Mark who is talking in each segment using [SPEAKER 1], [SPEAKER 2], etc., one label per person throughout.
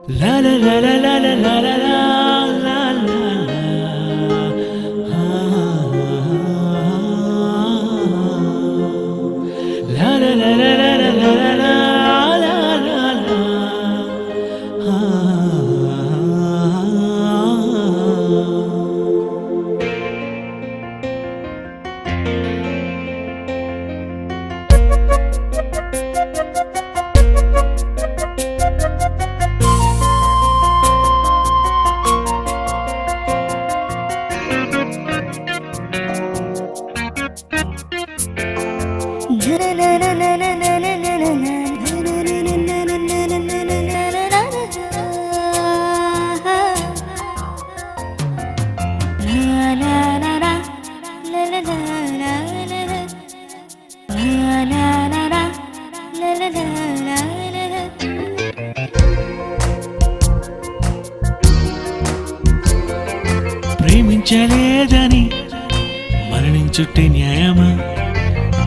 [SPEAKER 1] La la la la la la la la la la la la la la la la la ప్రేమించలేదని మరణించుటే న్యాయమా?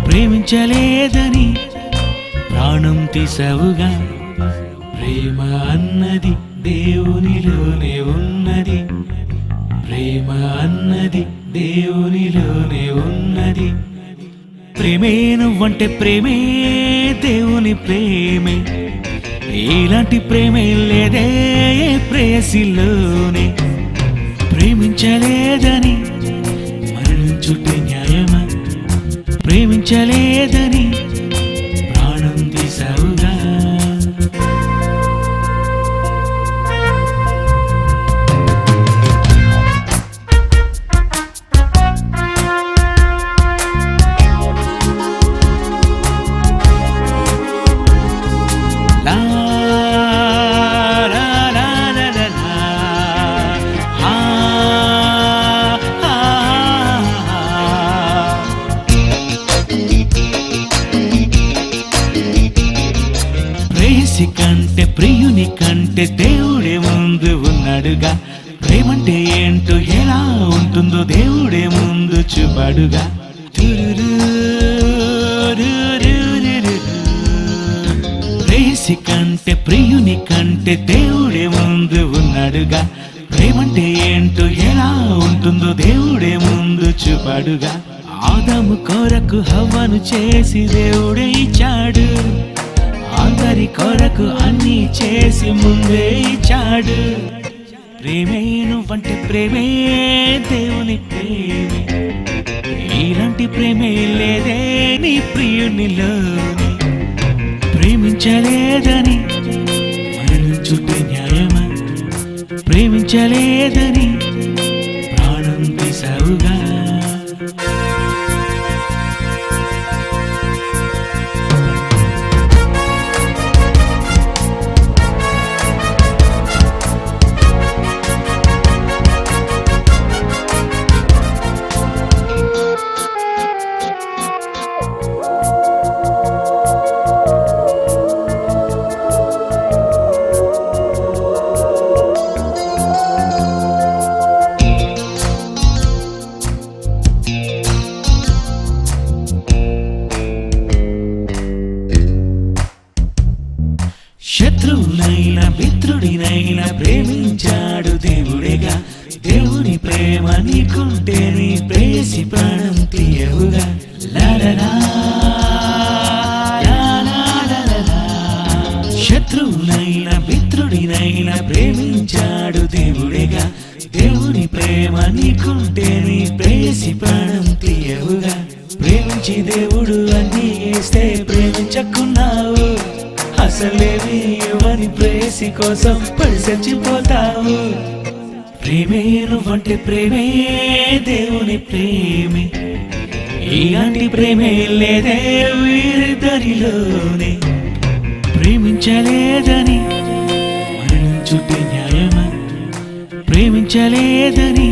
[SPEAKER 1] ప్రేమించలేదని ప్రాణం తీసావుగా. ప్రేమ అన్నది దేవునిలోనే ఉన్నది, ప్రేమ అన్నది దేవునిలోనే ఉన్నది. ప్రేమే నువ్వంటే ప్రేమే దేవుని ప్రేమే, ఇలాంటి ప్రేమే లేదే ఏ ప్రేయసిలోనే. ప్రేమించలేదని మరణించుటే న్యాయమా? ప్రేమించలేదని ప్రాణం తీసావుగా. ప్రేయసి కంటే ప్రియుని కంటే దేవుడే ముందు ఉన్నాడుగా. ప్రేమంటే ఏంటో ఎలా ఉంటుందో దేవుడే ముందు చూపాడుగా. ప్రేయసి కంటే ప్రియుని కంటే దేవుడే ముందు ఉన్నాడుగా. ప్రేమంటే ఏంటో ఎలా ఉంటుందో దేవుడే ముందు చూపాడుగా. ఆదాము కొరకు హవ్వను చేసి దేవుడే ఇచ్చాడు, అందరి కొరకు అన్ని చేసి ముందే ఇచ్చాడు. ప్రేమే నువ్వంటే ప్రేమే దేవుని ప్రేమే, ఇలాంటి ప్రేమే లేదే నీ ప్రియునిలోనే. ప్రేమించలేదని మరణించుటే న్యాయమా? ప్రేమించలేదని ప్రాణం తీసావుగా. శత్రువునైనా మిత్రుడినైనా ప్రేమించాడు దేవుడేగా. దేవుని ప్రేమ నీకుంటే నీ ప్రేయసి ప్రాణం తీయవుగా. శత్రువునైనా మిత్రుడినైనా ప్రేమించాడు దేవుడేగా. దేవుని ప్రేమ నీకుంటే నీ ప్రేయసి ప్రాణం తీయవుగా. ప్రేమించి దేవుడు అన్నీ ఇస్తే ప్రేమించకున్నావు, అసలేమి ఇవ్వని ప్రేయసి కోసం పడి చచ్చిపోతావు. ప్రేమే నువ్వంటే ప్రేమే దేవుని ప్రేమే, ఇలాంటి ప్రేమే లేదే వీరిద్దరిలోనే. ప్రేమించలేదని మరణించుటే న్యాయమా? ప్రేమించలేదని